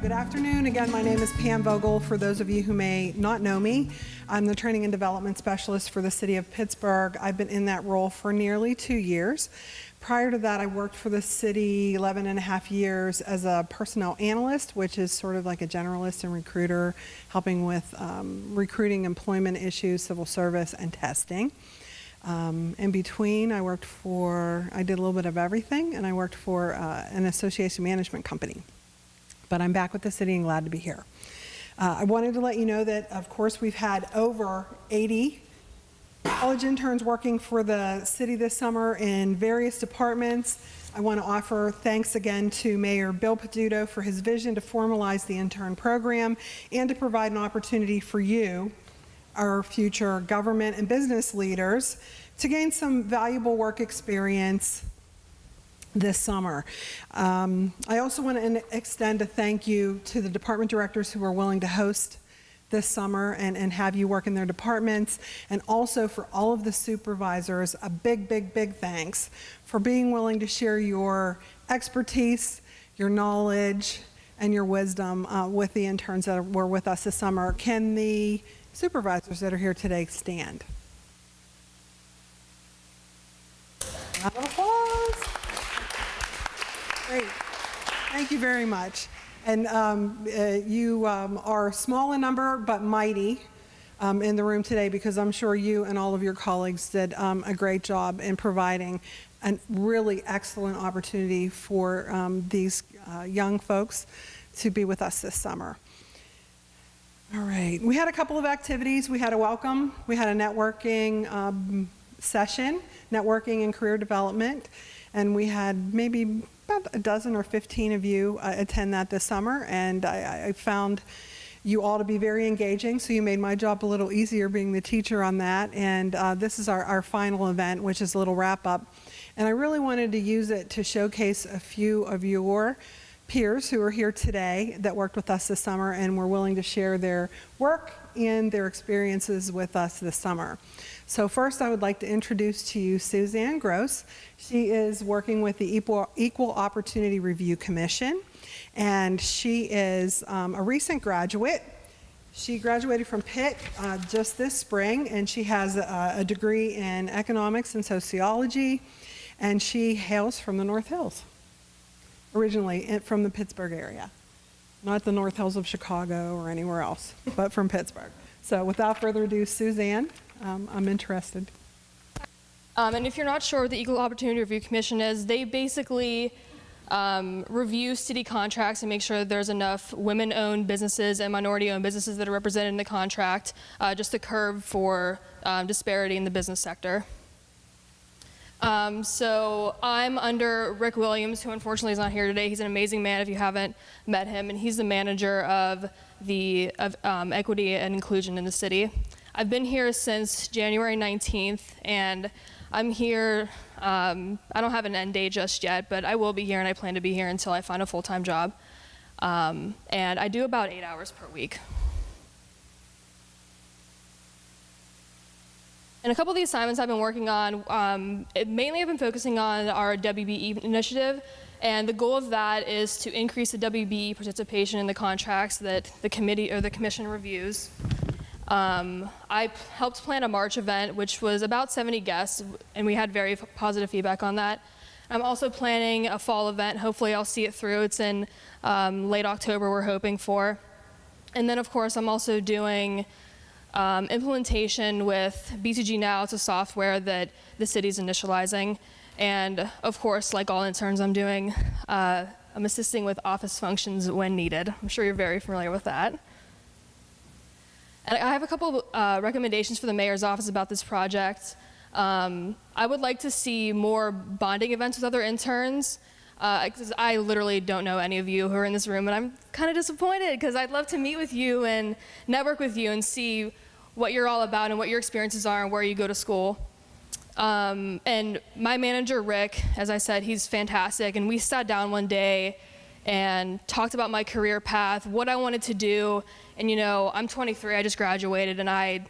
Good afternoon. Again, my name is Pam Vogel. For those of you who may not know me, I'm the Training and Development Specialist for the City of Pittsburgh. I've been in that role for nearly 2 years. Prior to that, I worked for the city 11 and a half years as a personnel analyst, which is sort of like a generalist and recruiter, helping with recruiting, employment issues, civil service, and testing. In between, I did a little bit of everything, and I worked for an association management company. But I'm back with the city and glad to be here. I wanted to let you know that, of course, we've had over 80 college interns working for the city this summer in various departments. I want to offer thanks again to Mayor Bill Peduto for his vision to formalize the intern program and to provide an opportunity for you, our future government and business leaders, to gain some valuable work experience this summer. I also want to extend a thank you to the department directors who were willing to host this summer and have you work in their departments, and also for all of the supervisors, a big, big, big thanks for being willing to share your expertise, your knowledge, and your wisdom with the interns that were with us this summer. Can the supervisors that are here today stand? Round of applause. Great. Thank you very much. And you are small in number but mighty in the room today, because I'm sure you and all of your colleagues did a great job in providing a really excellent opportunity for these young folks to be with us this summer. All right. We had a couple of activities. We had a welcome. We had a networking session, networking and career development. And we had maybe about a dozen or 15 of you attend that this summer, and I found you all to be very engaging, so you made my job a little easier being the teacher on that. And this is our final event, which is a little wrap-up. And I really wanted to use it to showcase a few of your peers who are here today that worked with us this summer and were willing to share their work and their experiences with us this summer. So first, I would like to introduce to you Suzanne Gross. She is working with the Equal Opportunity Review Commission, and she is a recent graduate. She graduated from Pitt just this spring, and she has a degree in economics and sociology, and she hails from the North Hills, originally from the Pittsburgh area. Not the North Hills of Chicago or anywhere else, but from Pittsburgh. So without further ado, Suzanne, I'm interested. And if you're not sure what the Equal Opportunity Review Commission is, they basically review city contracts and make sure that there's enough women-owned businesses and minority-owned businesses that are represented in the contract, just to curb for disparity in the business sector. So I'm under Rick Williams, who unfortunately is not here today. He's an amazing man if you haven't met him, and he's the manager of equity and inclusion in the city. I've been here since January 19th, and I'm here, I don't have an end date just yet, but I will be here, and I plan to be here until I find a full-time job. And I do about 8 hours per week. And a couple of the assignments I've been working on, mainly I've been focusing on our WBE initiative, and the goal of that is to increase the WBE participation in the contracts that the committee or the commission reviews. I helped plan a March event, which was about 70 guests, and we had very positive feedback on that. I'm also planning a fall event. Hopefully I'll see it through. It's in late October, we're hoping for. And then, of course, I'm also doing implementation with B2G Now. It's a software that the city's initializing. And, of course, like all interns, I'm assisting with office functions when needed. I'm sure you're very familiar with that. And I have a couple of recommendations for the mayor's office about this project. I would like to see more bonding events with other interns, because I literally don't know any of you who are in this room, and I'm kind of disappointed because I'd love to meet with you and network with you and see what you're all about and what your experiences are and where you go to school. And my manager, Rick, as I said, he's fantastic, and we sat down one day and talked about my career path, what I wanted to do. And you know, I'm 23, I just graduated, and I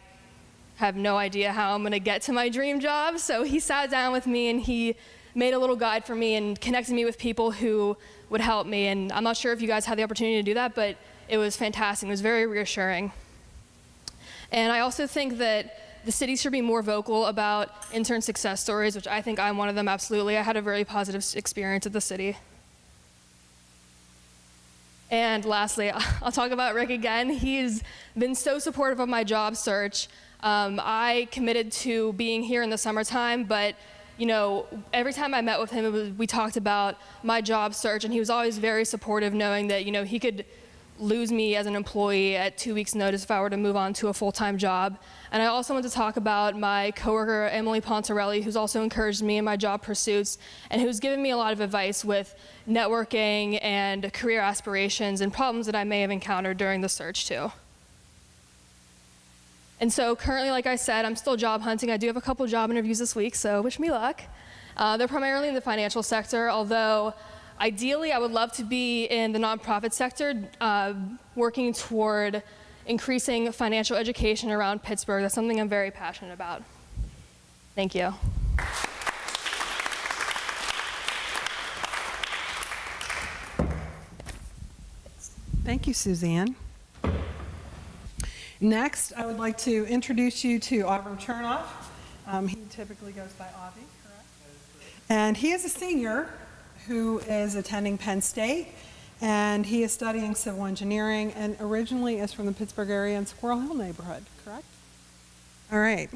have no idea how I'm gonna get to my dream job. So he sat down with me and he made a little guide for me and connected me with people who would help me. And I'm not sure if you guys had the opportunity to do that, but it was fantastic. It was very reassuring. And I also think that the city should be more vocal about intern success stories, which I think I'm one of them, absolutely. I had a very positive experience at the city. And lastly, I'll talk about Rick again. He's been so supportive of my job search. I committed to being here in the summertime, but every time I met with him, we talked about my job search, and he was always very supportive, knowing that he could lose me as an employee at 2 weeks' notice if I were to move on to a full-time job. And I also want to talk about my coworker, Emily Pontarelli, who's also encouraged me in my job pursuits and who's given me a lot of advice with networking and career aspirations and problems that I may have encountered during the search too. And so currently, like I said, I'm still job hunting. I do have a couple job interviews this week, so wish me luck. They're primarily in the financial sector, although ideally, I would love to be in the nonprofit sector, working toward increasing financial education around Pittsburgh. That's something I'm very passionate about. Thank you. Thank you, Suzanne. Next, I would like to introduce you to Avram Chernoff. He typically goes by Avi, correct? And he is a senior who is attending Penn State, and he is studying civil engineering and originally is from the Pittsburgh area and Squirrel Hill neighborhood, correct? All right,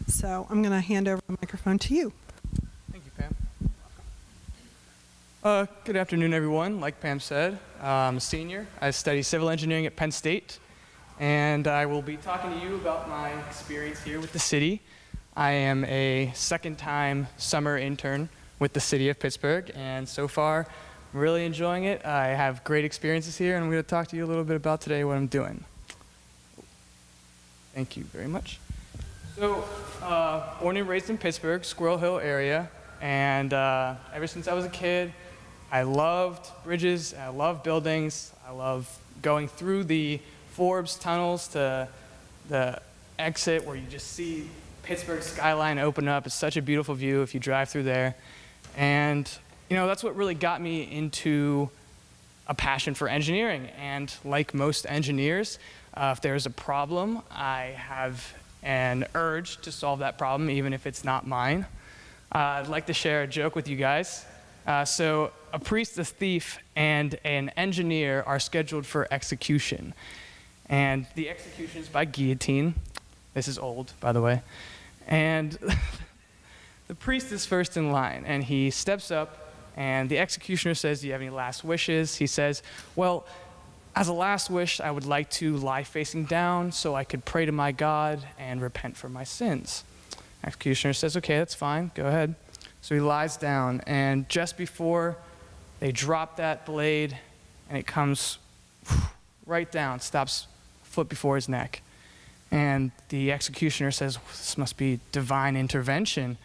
so I'm going to hand over the microphone to you. Thank you, Pam. Good afternoon, everyone. Like Pam said, I'm a senior. I study civil engineering at Penn State, and I will be talking to you about my experience here with the city. I am a second-time summer intern with the city of Pittsburgh, and so far, I'm really enjoying it. I have great experiences here, and I'm going to talk to you a little bit about today what I'm doing. Thank you very much. So, born and raised in Pittsburgh, Squirrel Hill area, and ever since I was a kid, I loved bridges, I love buildings, I love going through the Forbes tunnels to the exit where you just see Pittsburgh skyline open up. It's such a beautiful view if you drive through there. And, that's what really got me into a passion for engineering. And like most engineers, if there's a problem, I have an urge to solve that problem, even if it's not mine. I'd like to share a joke with you guys. So a priest, a thief, and an engineer are scheduled for execution. And the execution is by guillotine. This is old, by the way. And the priest is first in line, and he steps up, and the executioner says, "Do you have any last wishes?" He says, "Well, as a last wish, I would like to lie facing down so I could pray to my God and repent for my sins." Executioner says, "Okay, that's fine, go ahead." So he lies down, and just before they drop that blade, and it comes right down, stops a foot before his neck. And the executioner says, "This must be divine intervention.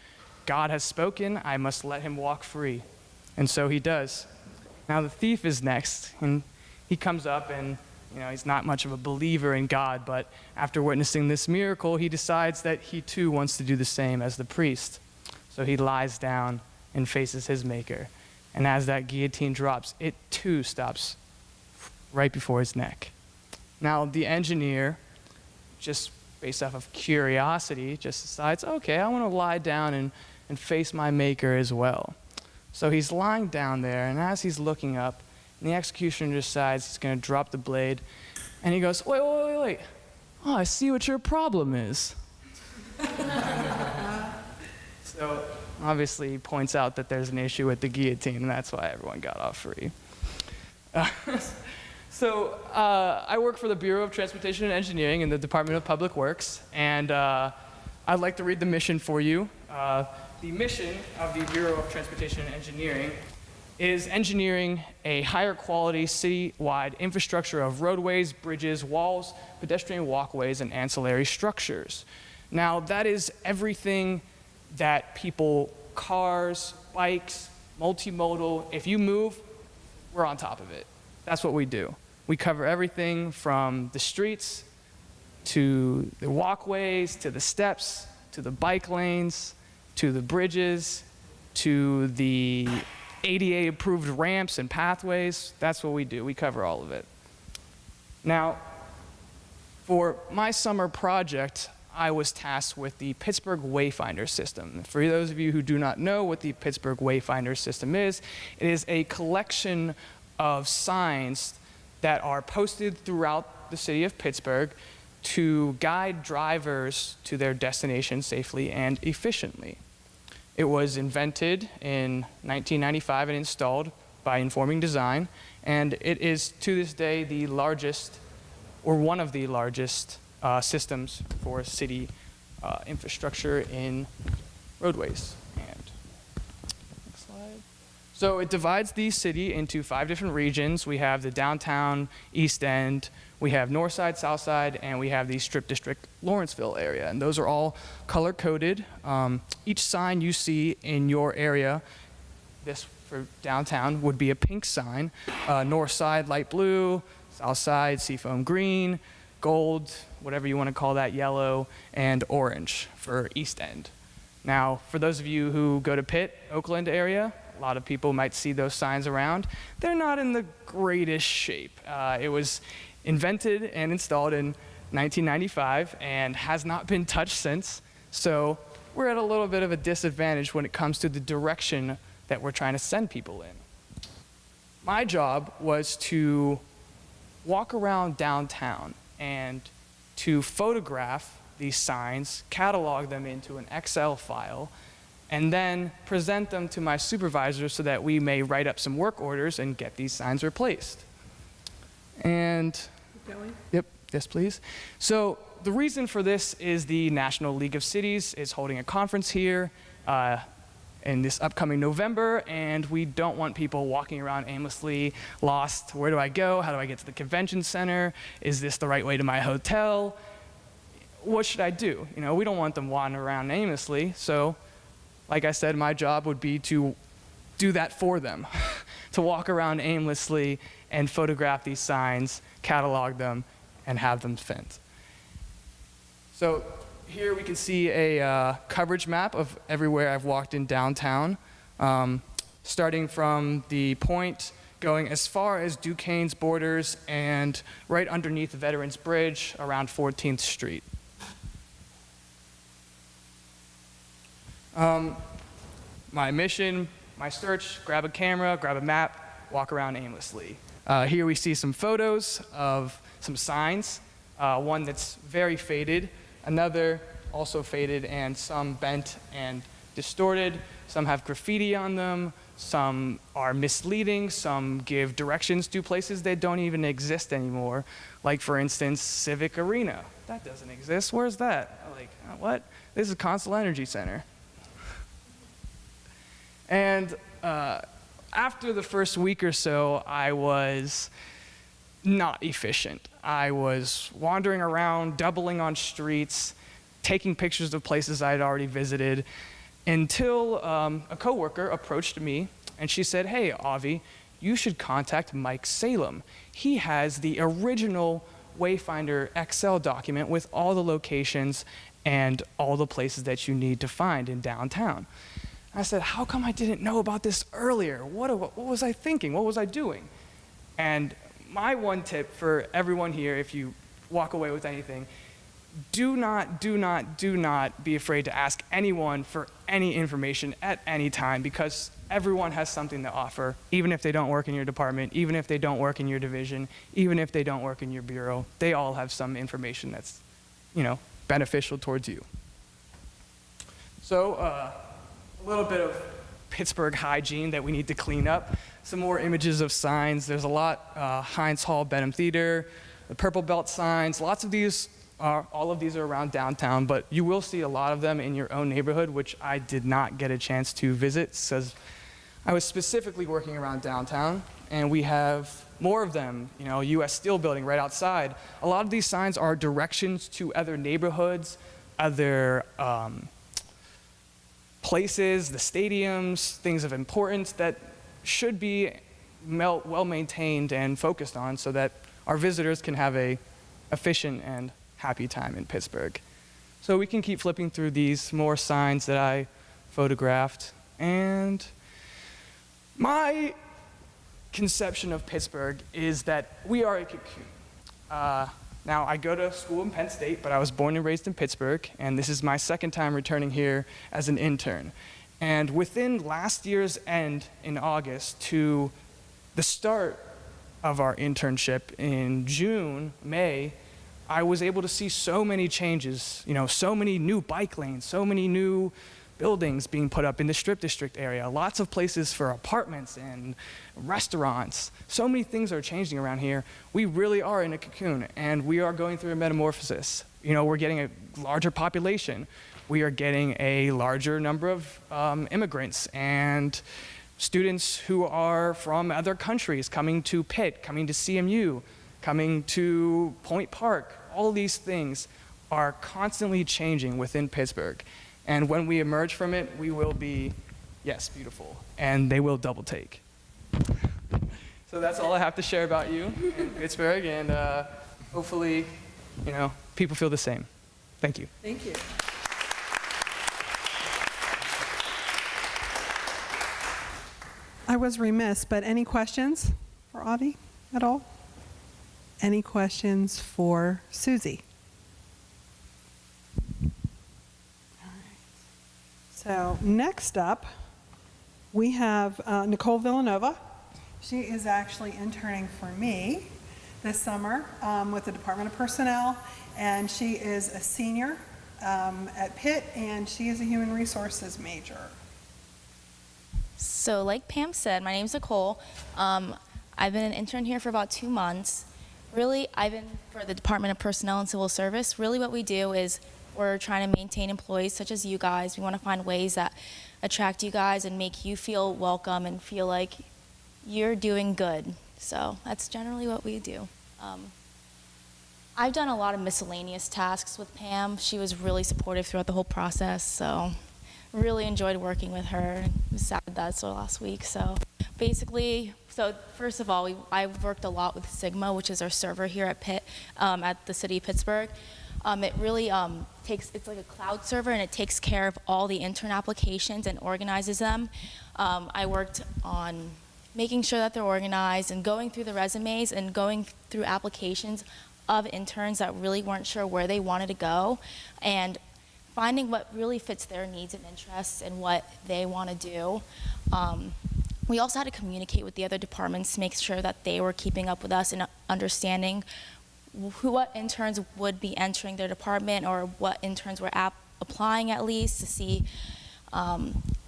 God has spoken, I must let him walk free." And so he does. Now the thief is next, and he comes up, and he's not much of a believer in God, but after witnessing this miracle, he decides that he too wants to do the same as the priest. So he lies down and faces his maker. And as that guillotine drops, it too stops right before his neck. Now the engineer, just based off of curiosity, just decides, okay, I want to lie down and face my maker as well. So he's lying down there, and as he's looking up, and the executioner decides he's going to drop the blade, and he goes, wait. Oh, I see what your problem is. So obviously he points out that there's an issue with the guillotine, and that's why everyone got off free. So I work for the Bureau of Transportation and Engineering in the Department of Public Works, and I'd like to read the mission for you. The mission of the Bureau of Transportation and Engineering is engineering a higher quality citywide infrastructure of roadways, bridges, walls, pedestrian walkways, and ancillary structures. Now, that is everything that people, cars, bikes, multimodal, if you move, we're on top of it. That's what we do. We cover everything from the streets to the walkways, to the steps, to the bike lanes, to the bridges, to the ADA approved ramps and pathways. That's what we do. We cover all of it. Now, for my summer project, I was tasked with the Pittsburgh Wayfinder system. For those of you who do not know what the Pittsburgh Wayfinder system is, it is a collection of signs that are posted throughout the city of Pittsburgh to guide drivers to their destination safely and efficiently. It was invented in 1995 and installed by Informing Design, and it is to this day the largest, or one of the largest, systems for city infrastructure in roadways. And next slide. So it divides the city into 5 different regions. We have the downtown, East End, we have North Side, South Side, and we have the Strip District, Lawrenceville area. And those are all color-coded. Each sign you see in your area, this for downtown, would be a pink sign. North Side, light blue. South Side, seafoam green. Gold, whatever you want to call that, yellow, and orange for East End. Now, for those of you who go to Pitt, Oakland area, a lot of people might see those signs around. They're not in the greatest shape. It was invented and installed in 1995 and has not been touched since. So we're at a little bit of a disadvantage when it comes to the direction that we're trying to send people in. My job was to walk around downtown and to photograph these signs, catalog them into an Excel file, and then present them to my supervisor so that we may write up some work orders and get these signs replaced. And, Keep going. yep, yes please. So the reason for this is the National League of Cities is holding a conference here in this upcoming November, and we don't want people walking around aimlessly, lost. Where do I go? How do I get to the convention center? Is this the right way to my hotel? What should I do? You know, we don't want them wandering around aimlessly. So, like I said, my job would be to do that for them, to walk around aimlessly and photograph these signs, catalog them, and have them sent. So here we can see a coverage map of everywhere I've walked in downtown, starting from the point, going as far as Duquesne's Borders and right underneath the Veterans Bridge around 14th Street. My mission, my search, grab a camera, grab a map, walk around aimlessly. Here we see some photos of some signs, one that's very faded, another also faded, and some bent and distorted. Some have graffiti on them, some are misleading, some give directions to places that don't even exist anymore. Like, for instance, Civic Arena. That doesn't exist. Where's that? Like, what? This is Consol Energy Center. And after the first week or so, I was not efficient. I was wandering around, doubling on streets, taking pictures of places I had already visited, until a coworker approached me and she said, "Hey, Avi, you should contact Mike Salem. He has the original Wayfinder Excel document with all the locations and all the places that you need to find in downtown." I said, "How come I didn't know about this earlier? What was I thinking? What was I doing?" And my one tip for everyone here, if you walk away with anything, do not be afraid to ask anyone for any information at any time, because everyone has something to offer, even if they don't work in your department, even if they don't work in your division, even if they don't work in your bureau. They all have some information that's, beneficial towards you. So, a little bit of Pittsburgh hygiene that we need to clean up. Some more images of signs. There's a lot, Heinz Hall, Benham Theater, the Purple Belt signs. Lots of these all of these are around downtown, but you will see a lot of them in your own neighborhood, which I did not get a chance to visit, because I was specifically working around downtown, and we have more of them. U.S. Steel Building right outside. A lot of these signs are directions to other neighborhoods, other places, the stadiums, things of importance that should be well maintained and focused on, so that our visitors can have a efficient and happy time in Pittsburgh. So we can keep flipping through these more signs that I photographed. And my conception of Pittsburgh is that we are a cocoon. Now, I go to school in Penn State, but I was born and raised in Pittsburgh, and this is my second time returning here as an intern. And within last year's end in August to the start of our internship in June, May, I was able to see so many changes, so many new bike lanes, so many new buildings being put up in the Strip District area, lots of places for apartments and restaurants. So many things are changing around here. We really are in a cocoon, and we are going through a metamorphosis. We're getting a larger population. We are getting a larger number of immigrants and students who are from other countries coming to Pitt, coming to CMU, coming to Point Park. All these things are constantly changing within Pittsburgh. And when we emerge from it, we will be, yes, beautiful. And they will double take. So that's all I have to share about you in Pittsburgh. And hopefully, people feel the same. Thank you. Thank you. I was remiss, but any questions for Avi at all? Any questions for Susie? So next up, we have Nicole Villanova. She is actually interning for me this summer with the Department of Personnel, and she is a senior at Pitt, and she is a human resources major. So like Pam said, my name's Nicole. I've been an intern here for about 2 months. Really, I've been for the Department of Personnel and Civil Service. Really what we do is we're trying to maintain employees such as you guys. We want to find ways that attract you guys and make you feel welcome and feel like you're doing good. So that's generally what we do. I've done a lot of miscellaneous tasks with Pam. She was really supportive throughout the whole process, so really enjoyed working with her. It was sad that's the last week. So basically, first of all, I've worked a lot with Sigma, which is our server here at Pitt, at the city of Pittsburgh. It really it's like a cloud server, and it takes care of all the intern applications and organizes them. I worked on making sure that they're organized and going through the resumes and going through applications of interns that really weren't sure where they wanted to go, and finding what really fits their needs and interests and what they want to do. We also had to communicate with the other departments to make sure that they were keeping up with us and understanding what interns would be entering their department, or what interns were applying at least, to see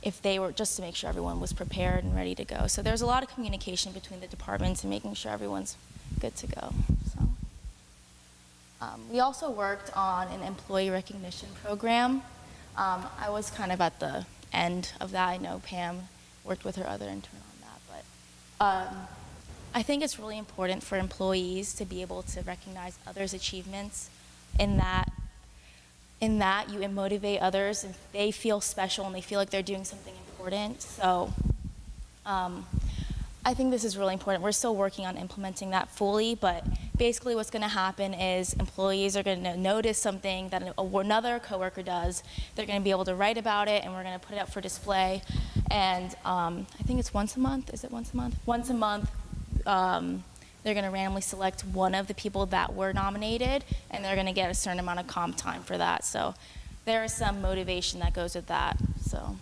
if they were, just to make sure everyone was prepared and ready to go. So there's a lot of communication between the departments and making sure everyone's good to go. So. We also worked on an employee recognition program. I was kind of at the end of that. I know Pam worked with her other intern on that, but I think it's really important for employees to be able to recognize others' achievements. In that you motivate others, and they feel special and they feel like they're doing something important. So I think this is really important. We're still working on implementing that fully, but basically what's going to happen is employees are going to notice something that another coworker does. They're going to be able to write about it, and we're going to put it up for display. And I think it's once a month. Is it once a month? Once a month, they're going to randomly select one of the people that were nominated, and they're going to get a certain amount of comp time for that. So there is some motivation that goes with that. So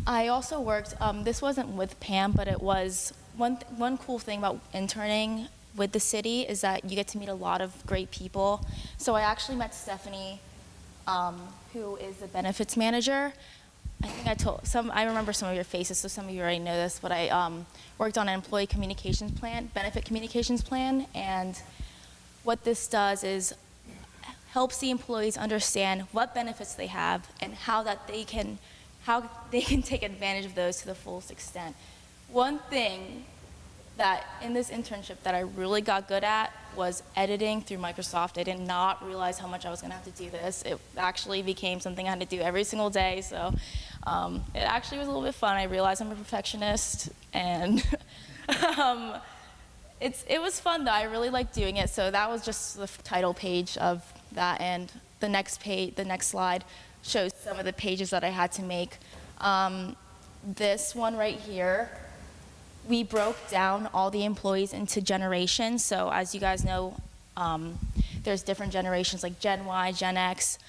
I also worked, this wasn't with Pam, but it was one cool thing about interning with the city is that you get to meet a lot of great people. So I actually met Stephanie, who is the benefits manager. I think I remember some of your faces, so some of you already know this, but I worked on an employee communications plan, benefit communications plan, and what this does is helps the employees understand what benefits they have and how they can take advantage of those to the fullest extent. One thing that in this internship that I really got good at was editing through Microsoft. I did not realize how much I was going to have to do this. It actually became something I had to do every single day, so it actually was a little bit fun. I realized I'm a perfectionist, and It was fun though. I really liked doing it. So that was just the title page of that, and the next slide shows some of the pages that I had to make. This one right here, we broke down all the employees into generations. So as you guys know, there's different generations like Gen Y, Gen X.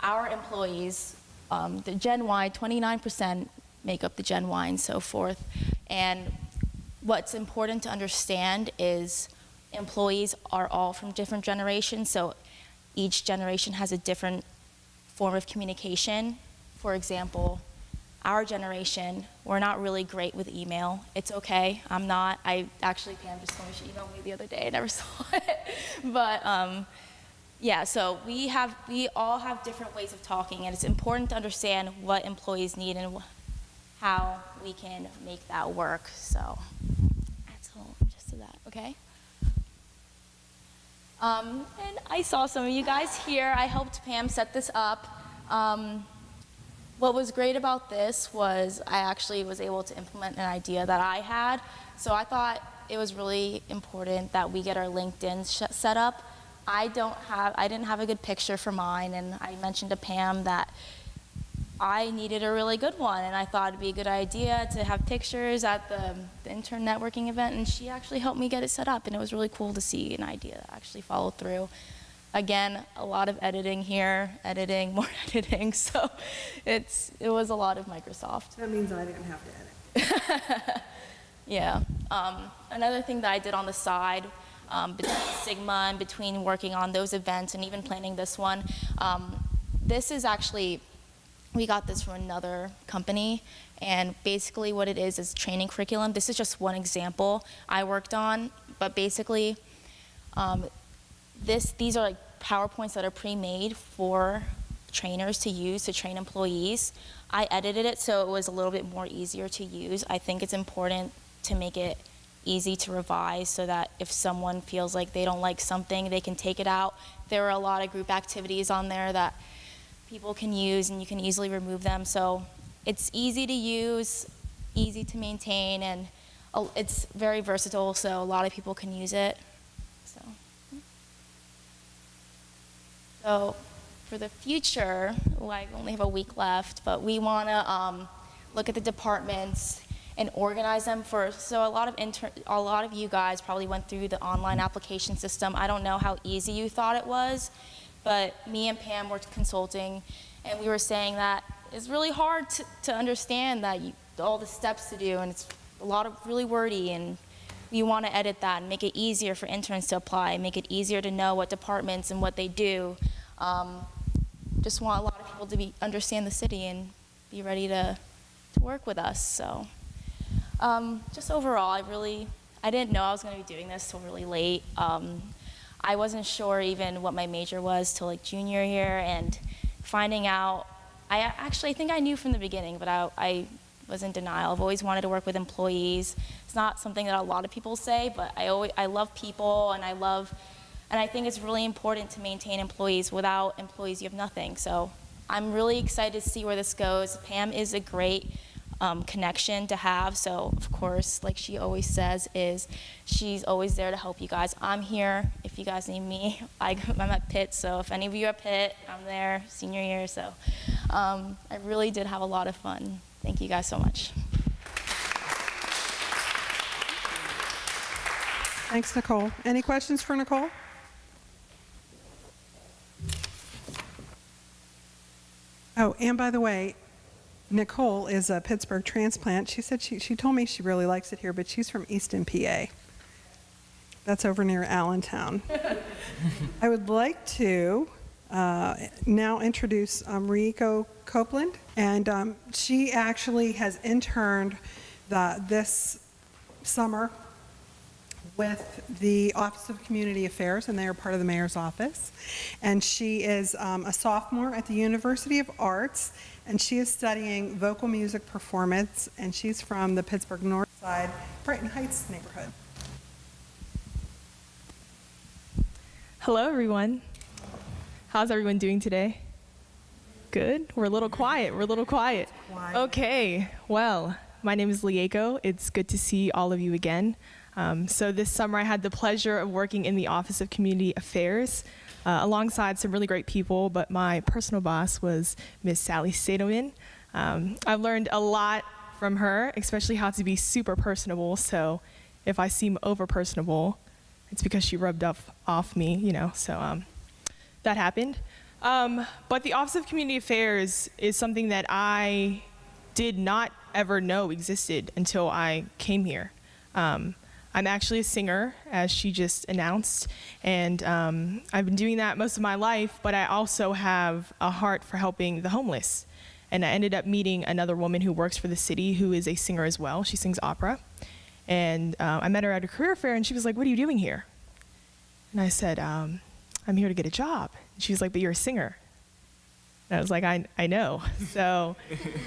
Our employees, the Gen Y, 29% make up the Gen Y and so forth. And what's important to understand is employees are all from different generations, so each generation has a different form of communication. For example, our generation, we're not really great with email. It's okay, I'm not. Pam just told me she emailed me the other day, I never saw it. But yeah, so we all have different ways of talking, and it's important to understand what employees need and how we can make that work. So that's all just to that, okay? And I saw some of you guys here. I helped Pam set this up. What was great about this was I actually was able to implement an idea that I had. So I thought it was really important that we get our LinkedIn set up. I didn't have a good picture for mine, and I mentioned to Pam that I needed a really good one, and I thought it'd be a good idea to have pictures at the Intern networking event, and she actually helped me get it set up, and it was really cool to see an idea that actually followed through. Again, a lot of editing here, more editing, so it was a lot of Microsoft. That means I didn't have to edit. Yeah. Another thing that I did on the side, between Sigma and between working on those events and even planning this one, this is actually, we got this from another company, and basically what it is training curriculum. This is just one example I worked on, but basically these are like PowerPoints that are pre-made for trainers to use to train employees. I edited it so it was a little bit more easier to use. I think it's important to make it easy to revise so that if someone feels like they don't like something, they can take it out. There are a lot of group activities on there that people can use, and you can easily remove them. So it's easy to use, easy to maintain, and it's very versatile, so a lot of people can use it. So for the future, I only have a week left, but we want to look at the departments and organize them so a lot of you guys probably went through the online application system. I don't know how easy you thought it was, but me and Pam were consulting, and we were saying that it's really hard to understand that all the steps to do, and it's a lot of really wordy, and we want to edit that and make it easier for interns to apply, make it easier to know what departments and what they do. Just want a lot of people to understand the city and be ready to work with us. So just overall, I didn't know I was going to be doing this till really late. I wasn't sure even what my major was till like junior year, and finding out, I think I knew from the beginning, but I was in denial. I've always wanted to work with employees. It's not something that a lot of people say, but I love people, and I think it's really important to maintain employees. Without employees, you have nothing. So I'm really excited to see where this goes. Pam is a great connection to have. So of course, like she always says, she's always there to help you guys. I'm here if you guys need me. I'm at Pitt, so if any of you are at Pitt, I'm there senior year. So I really did have a lot of fun. Thank you guys so much. Thanks, Nicole. Any questions for Nicole? Oh, and by the way, Nicole is a Pittsburgh transplant. She said she told me she really likes it here, but she's from Easton, PA. That's over near Allentown. I would like to now introduce Rieko Copeland, and she actually has interned this summer with the Office of Community Affairs, and they are part of the mayor's office. And she is a sophomore at the University of Arts, and she is studying vocal music performance, and she's from the Pittsburgh North Side, Brighton Heights neighborhood. Hello, everyone. How's everyone doing today? Good? We're a little quiet. Quiet. Okay, well, my name is Lieko. It's good to see all of you again. So this summer I had the pleasure of working in the Office of Community Affairs alongside some really great people, but my personal boss was Miss Sally Sadoin. I've learned a lot from her, especially how to be super personable. So if I seem over personable, it's because she rubbed off me, you know, so that happened. But the Office of Community Affairs is something that I did not ever know existed until I came here. I'm actually a singer, as she announced, and I've been doing that most of my life, but I also have a heart for helping the homeless. And I ended up meeting another woman who works for the city who is a singer as well. She sings opera. And I met her at a career fair, and she was like, "What are you doing here?" And I said, "I'm here to get a job." And she was like, "But you're a singer." And I was like, I know. So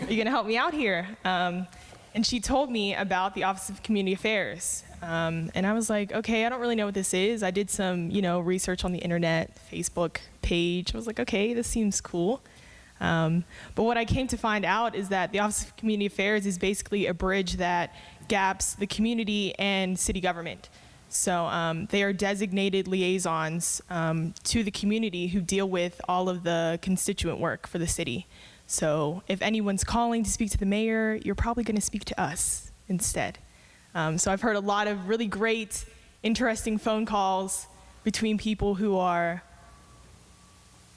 are you going to help me out here? And she told me about the Office of Community Affairs. And I was like, okay, I don't really know what this is. I did some, research on the internet, Facebook page. I was like, okay, this seems cool. But what I came to find out is that the Office of Community Affairs is basically a bridge that gaps the community and city government. So they are designated liaisons to the community who deal with all of the constituent work for the city. So if anyone's calling to speak to the mayor, you're probably going to speak to us instead. So I've heard a lot of really great, interesting phone calls between people who are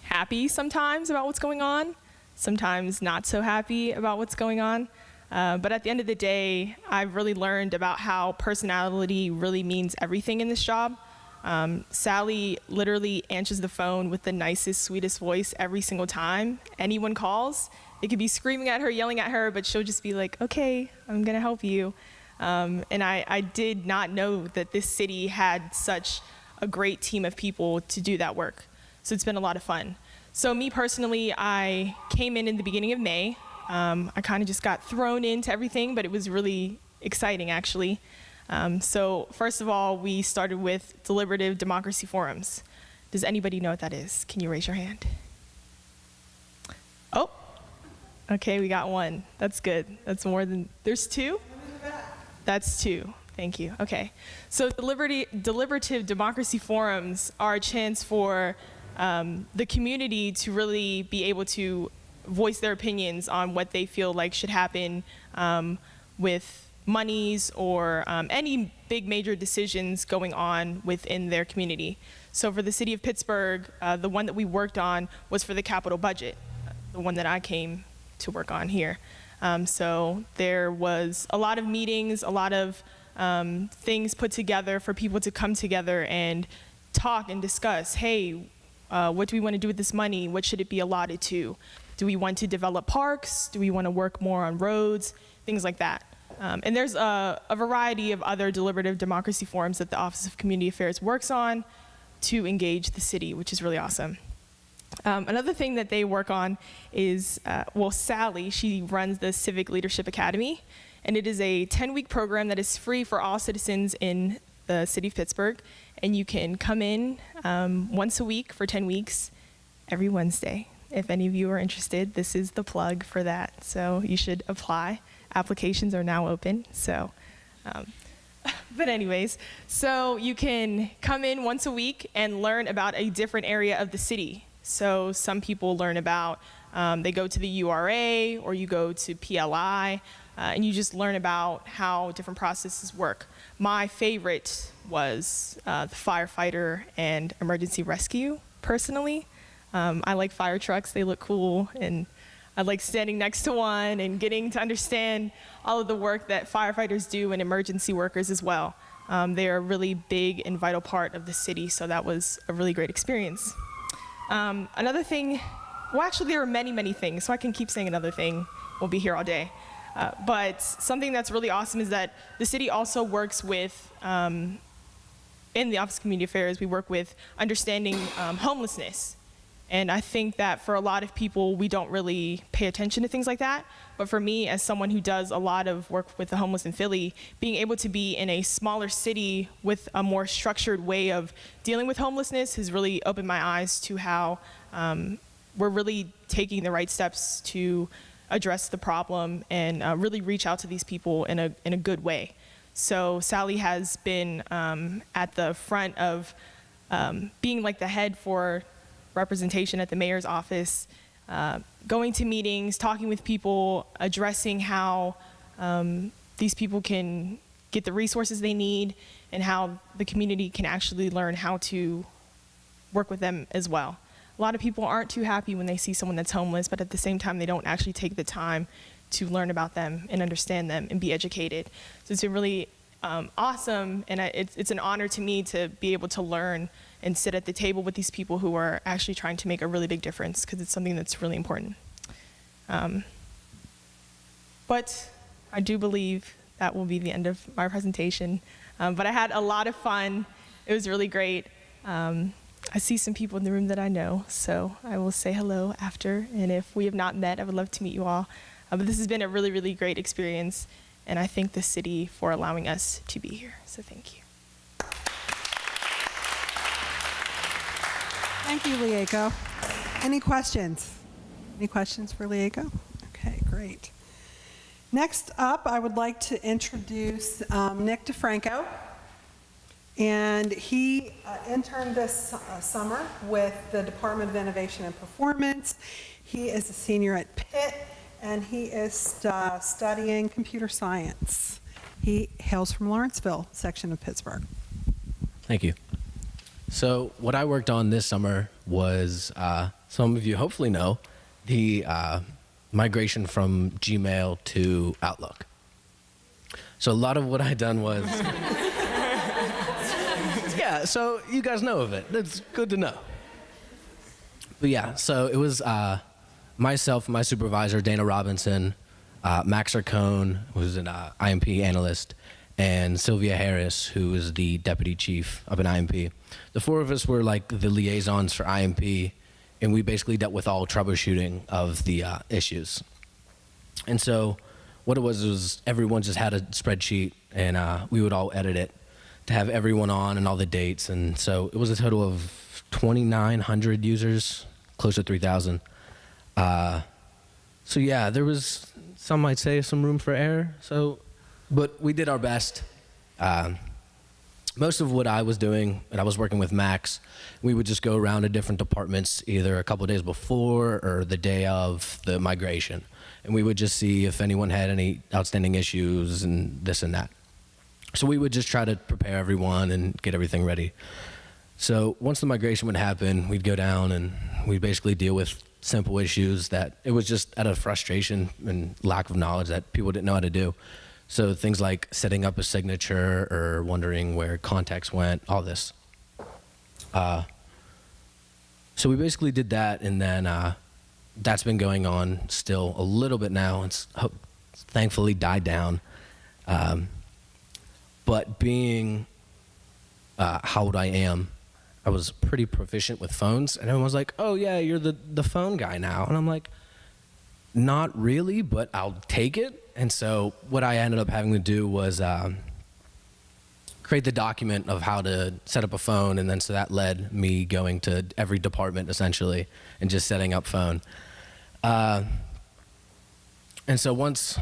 happy sometimes about what's going on, sometimes not so happy about what's going on. But at the end of the day, I've really learned about how personality really means everything in this job. Sally literally answers the phone with the nicest, sweetest voice every single time anyone calls. They could be screaming at her, yelling at her, but she'll just be like, okay, I'm gonna help you. And I did not know that this city had such a great team of people to do that work. So it's been a lot of fun. So me personally, I came in the beginning of May. I kind of just got thrown into everything, but it was really exciting, actually. So first of all, we started with deliberative democracy forums. Does anybody know what that is? Can you raise your hand? Oh, okay, we got one. That's good. That's more than, there's two? That's two. Thank you. Okay. So deliberative democracy forums are a chance for the community to really be able to voice their opinions on what they feel like should happen with monies or any big major decisions going on within their community. So for the city of Pittsburgh, the one that we worked on was for the capital budget, the one that I came to work on here. So there was a lot of meetings, a lot of things put together for people to come together and talk and discuss, hey, what do we want to do with this money? What should it be allotted to? Do we want to develop parks? Do we want to work more on roads? Things like that. And there's a variety of other deliberative democracy forums that the Office of Community Affairs works on to engage the city, which is really awesome. Another thing that they work on is, Sally, she runs the Civic Leadership Academy, and it is a 10-week program that is free for all citizens in the city of Pittsburgh, and you can come in once a week for 10 weeks, every Wednesday. If any of you are interested, this is the plug for that, so you should apply. Applications are now open, so. But anyways, so you can come in once a week and learn about a different area of the city. So some people learn about, they go to the URA or you go to PLI, and you just learn about how different processes work. My favorite was the firefighter and emergency rescue, personally. I like fire trucks, they look cool, and I like standing next to one and getting to understand all of the work that firefighters do and emergency workers as well. They are a really big and vital part of the city, so that was a really great experience. Another thing, well, actually there are many, many things, so I can keep saying another thing. We'll be here all day. But something that's really awesome is that the city also works with, in the Office of Community Affairs, we work with understanding homelessness. And I think that for a lot of people, we don't really pay attention to things like that. But for me, as someone who does a lot of work with the homeless in Philly, being able to be in a smaller city with a more structured way of dealing with homelessness has really opened my eyes to how we're really taking the right steps to address the problem and really reach out to these people in a good way. So Sally has been at the front of being like the head for representation at the mayor's office, going to meetings, talking with people, addressing how these people can get the resources they need and how the community can actually learn how to work with them as well. A lot of people aren't too happy when they see someone that's homeless, but at the same time, they don't actually take the time to learn about them and understand them and be educated. So it's been really awesome, and it's an honor to me to be able to learn and sit at the table with these people who are actually trying to make a really big difference, because it's something that's really important. But I do believe that will be the end of my presentation. But I had a lot of fun. It was really great. I see some people in the room that I know, so I will say hello after. And if we have not met, I would love to meet you all. But this has been a really, really great experience, and I thank the city for allowing us to be here. So thank you. Thank you, Lieko. Any questions? Any questions for Lieko? Okay, great. Next up, I would like to introduce Nick DeFranco. And he interned this summer with the Department of Innovation and Performance. He is a senior at Pitt, and he is studying computer science. He hails from Lawrenceville section of Pittsburgh. Thank you. So what I worked on this summer was, some of you hopefully know, the migration from Gmail to Outlook. So a lot of what I done was, yeah, so you guys know of it. That's good to know. But yeah, so it was myself, my supervisor, Dana Robinson, Max Arcone, who's an IMP analyst, and Sylvia Harris, who is the deputy chief of an IMP. The four of us were like the liaisons for IMP, and we basically dealt with all troubleshooting of the issues. And so what it was everyone just had a spreadsheet, and we would all edit it to have everyone on and all the dates. And so it was a total of 2,900 users, close to 3,000. So yeah, there was, some might say, some room for error. But we did our best. Most of what I was doing, and I was working with Max, we would just go around to different departments either a couple of days before or the day of the migration. And we would just see if anyone had any outstanding issues and this and that. So we would just try to prepare everyone and get everything ready. So once the migration would happen, we'd go down and we'd basically deal with simple issues that it was just out of frustration and lack of knowledge that people didn't know how to do. So things like setting up a signature or wondering where contacts went, all this. So we basically did that, and then that's been going on still a little bit now. It's thankfully died down. But being how old I am, I was pretty proficient with phones, and everyone was like, "Oh yeah, you're the phone guy now," and I'm like, "Not really, but I'll take it." And so what I ended up having to do was create the document of how to set up a phone, and then so that led me going to every department essentially and just setting up phone. And so once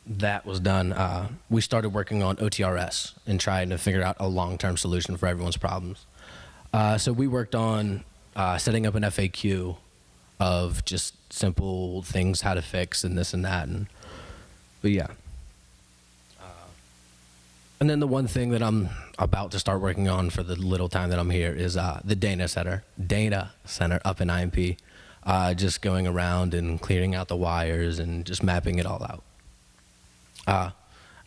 that was done, we started working on OTRS and trying to figure out a long-term solution for everyone's problems. So we worked on setting up an FAQ of just simple things, how to fix and this and that. But yeah. And then the one thing that I'm about to start working on for the little time that I'm here is the data center up in IMP. Just going around and clearing out the wires and just mapping it all out.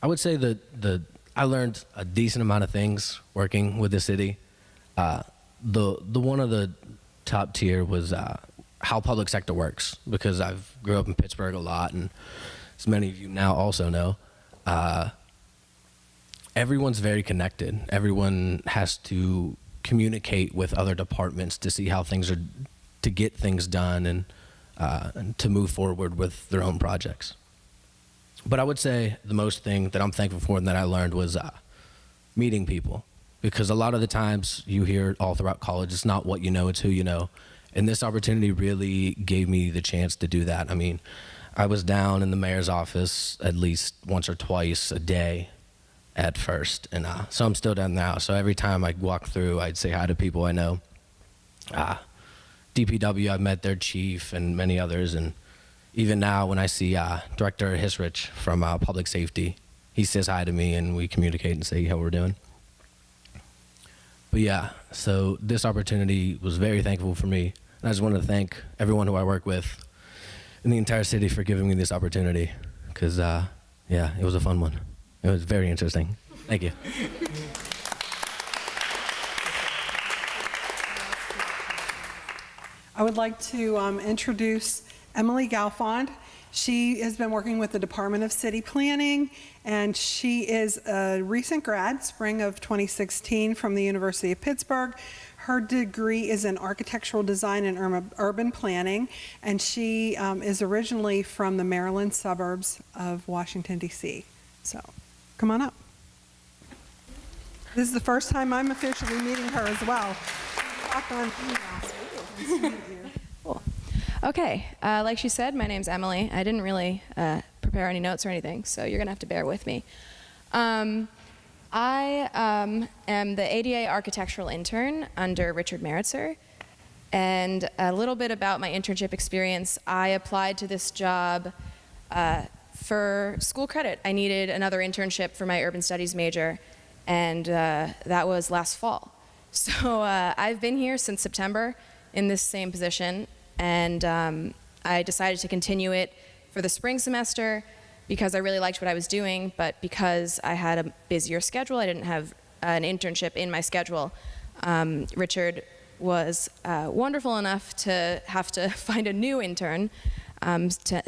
I would say that I learned a decent amount of things working with the city. The one of the top tier was how public sector works, because I've grew up in Pittsburgh a lot, and as many of you now also know, everyone's very connected. Everyone has to communicate with other departments to see how things are, to get things done and to move forward with their own projects. But I would say the most thing that I'm thankful for and that I learned was meeting people, because a lot of the times you hear all throughout college, it's not what you know, it's who you know. And this opportunity really gave me the chance to do that. I mean, I was down in the mayor's office at least once or twice a day, at first, and so I'm still down now. So every time I walk through, I'd say hi to people I know. DPW, I've met their chief and many others, and even now when I see Director Hisrich from Public Safety, he says hi to me and we communicate and say how we're doing. But yeah, so this opportunity was very thankful for me. And I just wanted to thank everyone who I work with in the entire city for giving me this opportunity, because yeah, it was a fun one. It was very interesting. Thank you. I would like to introduce Emily Galfond. She has been working with the Department of City Planning, and she is a recent grad, spring of 2016, from the University of Pittsburgh. Her degree is in architectural design and urban planning, and she is originally from the Maryland suburbs of Washington, D.C. So, come on up. This is the first time I'm officially meeting her as well. She talked on last week. Nice to meet you. Cool. Okay, like she said, my name's Emily. I didn't really prepare any notes or anything, so you're gonna have to bear with me. I am the ADA architectural intern under Richard Meritzer, and a little bit about my internship experience. I applied to this job for school credit. I needed another internship for my urban studies major, and that was last fall. So I've been here since September in this same position, and I decided to continue it for the spring semester because I really liked what I was doing, but because I had a busier schedule, I didn't have an internship in my schedule. Richard was wonderful enough to have to find a new intern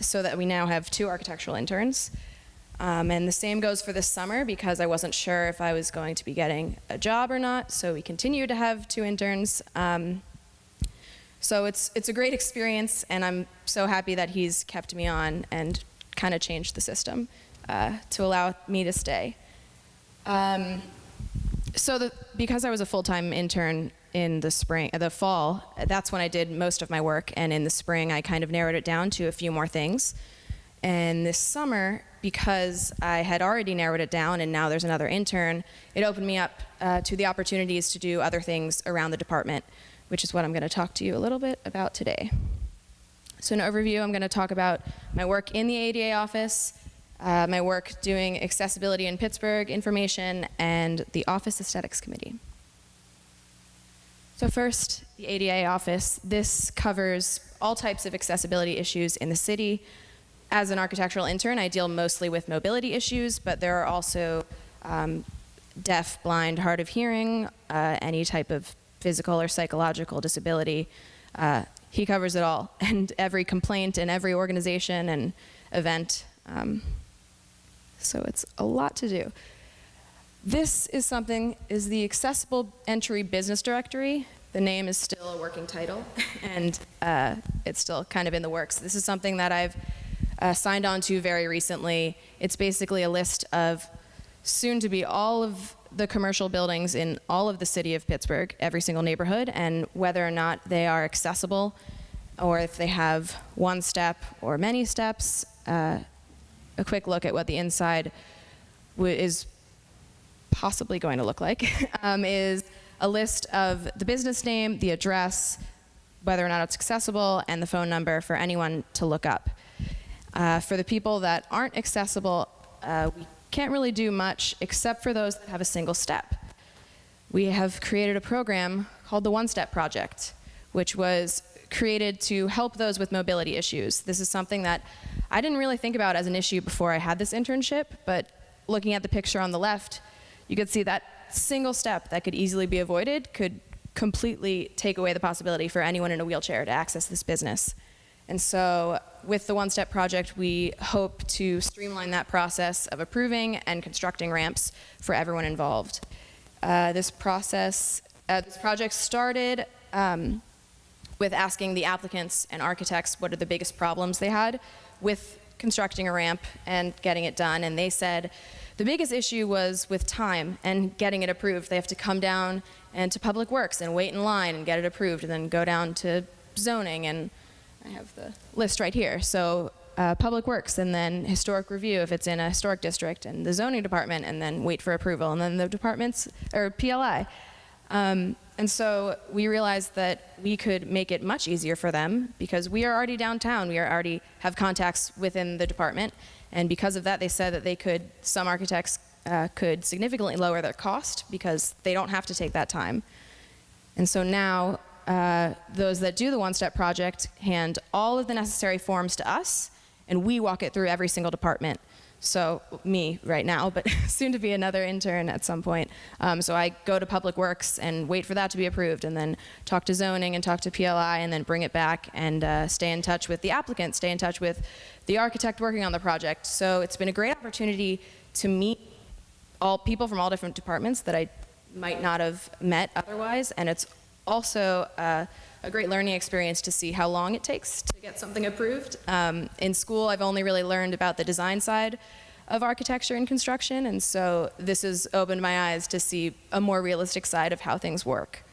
so that we now have 2 architectural interns. And the same goes for this summer because I wasn't sure if I was going to be getting a job or not, so we continue to have 2 interns. So it's a great experience, and I'm so happy that he's kept me on and kind of changed the system to allow me to stay. Because I was a full-time intern in the fall, that's when I did most of my work, and in the spring I kind of narrowed it down to a few more things. And this summer, because I had already narrowed it down and now there's another intern, it opened me up to the opportunities to do other things around the department, which is what I'm going to talk to you a little bit about today. So an overview, I'm going to talk about my work in the ADA office, my work doing accessibility in Pittsburgh, information, and the office aesthetics committee. So first, the ADA office. This covers all types of accessibility issues in the city. As an architectural intern, I deal mostly with mobility issues, but there are also deaf, blind, hard of hearing, any type of physical or psychological disability. He covers it all, and every complaint in every organization and event. So it's a lot to do. This is the Accessible Entry Business Directory. The name is still a working title, and it's still kind of in the works. This is something that I've signed on to very recently. It's basically a list of soon to be all of the commercial buildings in all of the city of Pittsburgh, every single neighborhood, and whether or not they are accessible or if they have one step or many steps. A quick look at what the inside is possibly going to look like is a list of the business name, the address, whether or not it's accessible, and the phone number for anyone to look up. For the people that aren't accessible, we can't really do much except for those that have a single step. We have created a program called the One Step Project, which was created to help those with mobility issues. This is something that I didn't really think about as an issue before I had this internship, but looking at the picture on the left, you could see that single step that could easily be avoided could completely take away the possibility for anyone in a wheelchair to access this business. And so with the One Step Project, we hope to streamline that process of approving and constructing ramps for everyone involved. This project started with asking the applicants and architects what are the biggest problems they had with constructing a ramp and getting it done. And they said the biggest issue was with time and getting it approved. They have to come down and to Public Works and wait in line and get it approved, and then go down to zoning, and I have the list right here. So Public Works, and then Historic Review if it's in a historic district, and the zoning department, and then wait for approval, and then the departments, or PLI. And so we realized that we could make it much easier for them because we are already downtown. We are already have contacts within the department. And because of that, they said that some architects could significantly lower their cost because they don't have to take that time. And so now those that do the one-step project hand all of the necessary forms to us, and we walk it through every single department. So me right now, but soon to be another intern at some point. So I go to Public Works and wait for that to be approved, and then talk to zoning and talk to PLI, and then bring it back and stay in touch with the applicant, stay in touch with the architect working on the project. So it's been a great opportunity to meet all people from all different departments that I might not have met otherwise, and it's also a great learning experience to see how long it takes to get something approved. In school, I've only really learned about the design side of architecture and construction, and so this has opened my eyes to see a more realistic side of how things work.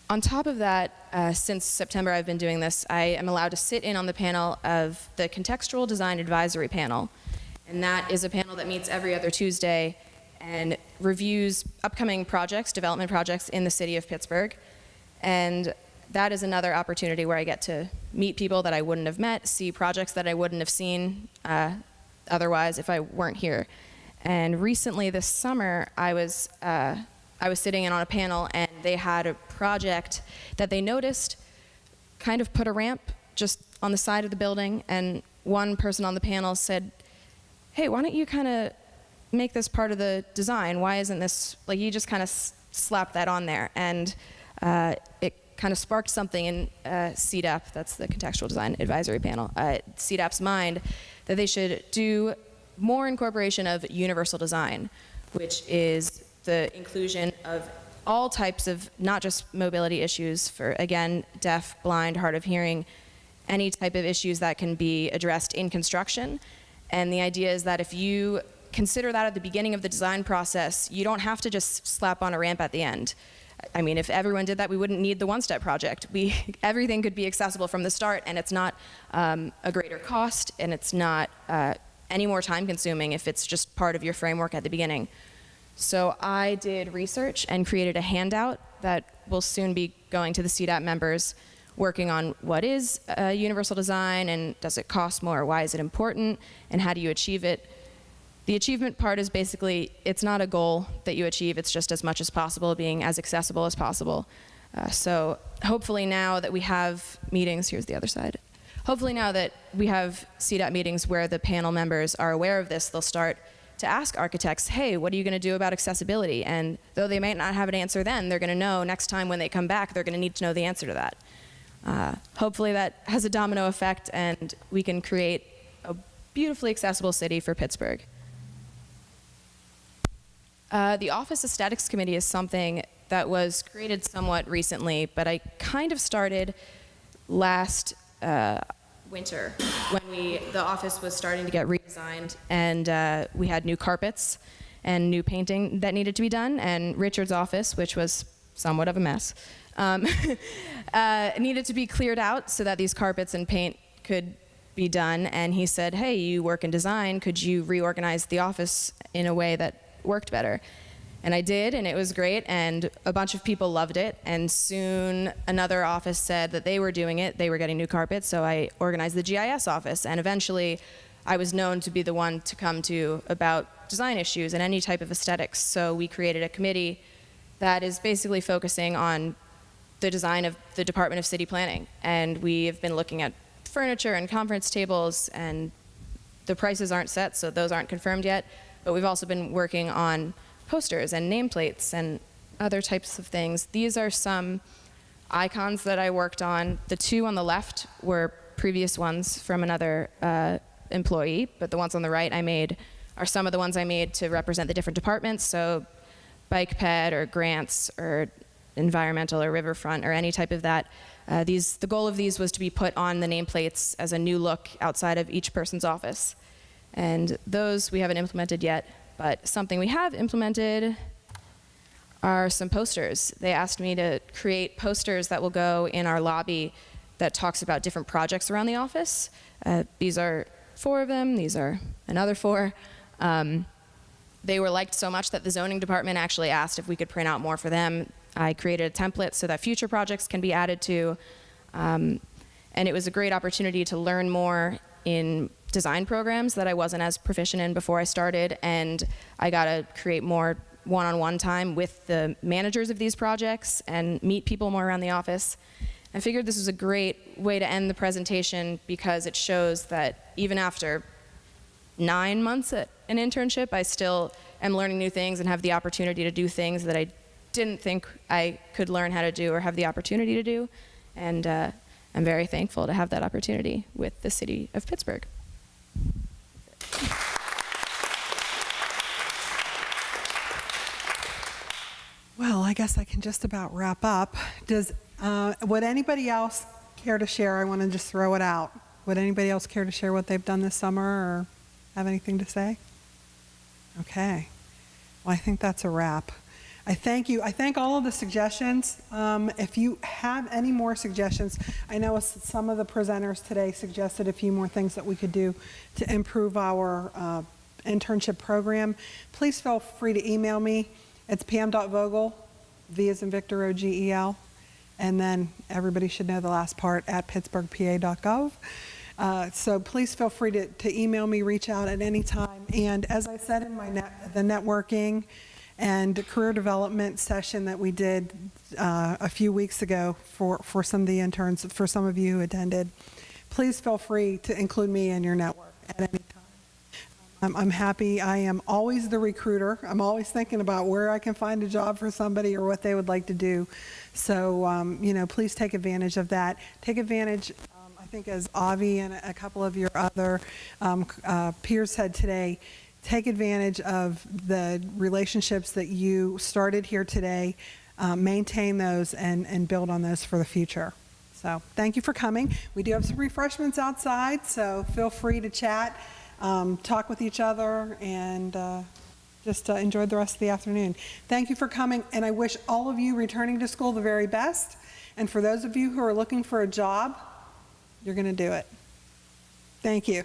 On top of that, since September I've been doing this, I am allowed to sit in on the panel of the Contextual Design Advisory Panel, and that is a panel that meets every other Tuesday and reviews upcoming projects, development projects in the city of Pittsburgh. And that is another opportunity where I get to meet people that I wouldn't have met, see projects that I wouldn't have seen otherwise if I weren't here. And recently this summer, I was sitting in on a panel, and they had a project that they noticed kind of put a ramp just on the side of the building, and one person on the panel said, "Hey, why don't you kind of make this part of the design? Why isn't this, like, you just kind of slapped that on there?" And it kind of sparked something in CDAP, that's the Contextual Design Advisory Panel, CDAP's mind that they should do more incorporation of universal design, which is the inclusion of all types of, not just mobility issues for, again, deaf, blind, hard of hearing, any type of issues that can be addressed in construction. And the idea is that if you consider that at the beginning of the design process, you don't have to just slap on a ramp at the end. I mean, if everyone did that, we wouldn't need the one-step project. Everything could be accessible from the start, and it's not a greater cost, and it's not any more time-consuming if it's just part of your framework at the beginning. So I did research and created a handout that will soon be going to the CDAP members, working on what is universal design, and does it cost more, why is it important, and how do you achieve it. The achievement part is basically, it's not a goal that you achieve, it's just as much as possible, being as accessible as possible. So hopefully now that we have meetings, here's the other side. Hopefully now that we have CDAP meetings where the panel members are aware of this, they'll start to ask architects, hey, what are you gonna do about accessibility? And though they might not have an answer then, they're gonna know next time when they come back, they're gonna need to know the answer to that. Hopefully that has a domino effect, and we can create a beautifully accessible city for Pittsburgh. The Office Aesthetics Committee is something that was created somewhat recently, but I kind of started last winter when the office was starting to get redesigned, and we had new carpets and new painting that needed to be done, and Richard's office, which was somewhat of a mess, needed to be cleared out so that these carpets and paint could be done. And he said, hey, you work in design, could you reorganize the office in a way that worked better? And I did, and it was great, and a bunch of people loved it, and soon another office said that they were doing it, they were getting new carpets, so I organized the GIS office, and eventually I was known to be the one to come to about design issues and any type of aesthetics. So we created a committee that is basically focusing on the design of the Department of City Planning, and we have been looking at furniture and conference tables, and the prices aren't set, so those aren't confirmed yet. But we've also been working on posters and nameplates and other types of things. These are some icons that I worked on. The two on the left were previous ones from another employee, but the ones on the right I made are some of the ones I made to represent the different departments. So bike ped or grants or environmental or riverfront or any type of that. The goal of these was to be put on the nameplates as a new look outside of each person's office. And those we haven't implemented yet, but something we have implemented are some posters. They asked me to create posters that will go in our lobby that talks about different projects around the office. These are 4 of them. These are another 4. They were liked so much that the zoning department actually asked if we could print out more for them. I created a template so that future projects can be added to. And it was a great opportunity to learn more in design programs that I wasn't as proficient in before I started. And I got to create more one-on-one time with the managers of these projects and meet people more around the office. I figured this was a great way to end the presentation because it shows that even after 9 months at an internship, I still am learning new things and have the opportunity to do things that I didn't think I could learn how to do or have the opportunity to do. And I'm very thankful to have that opportunity with the city of Pittsburgh. Well, I guess I can just about wrap up. Would anybody else care to share? I want to just throw it out. Would anybody else care to share what they've done this summer or have anything to say? Okay. Well, I think that's a wrap. I thank you. I thank all of the suggestions. If you have any more suggestions, I know some of the presenters today suggested a few more things that we could do to improve our internship program. Please feel free to email me. It's pam.vogel, V as in Victor, O-G-E-L, and then everybody should know the last part, at pittsburghpa.gov. So please feel free to email me, reach out at any time. And as I said in the networking and career development session that we did a few weeks ago for some of the interns, for some of you who attended, please feel free to include me in your network at any time. I'm happy. I am always the recruiter. I'm always thinking about where I can find a job for somebody or what they would like to do. So, please take advantage of that. Take advantage, I think as Avi and a couple of your other peers said today, take advantage of the relationships that you started here today, maintain those and build on those for the future. So thank you for coming. We do have some refreshments outside, so feel free to chat. Talk with each other, and just enjoy the rest of the afternoon. Thank you for coming, and I wish all of you returning to school the very best. And for those of you who are looking for a job, you're going to do it. Thank you.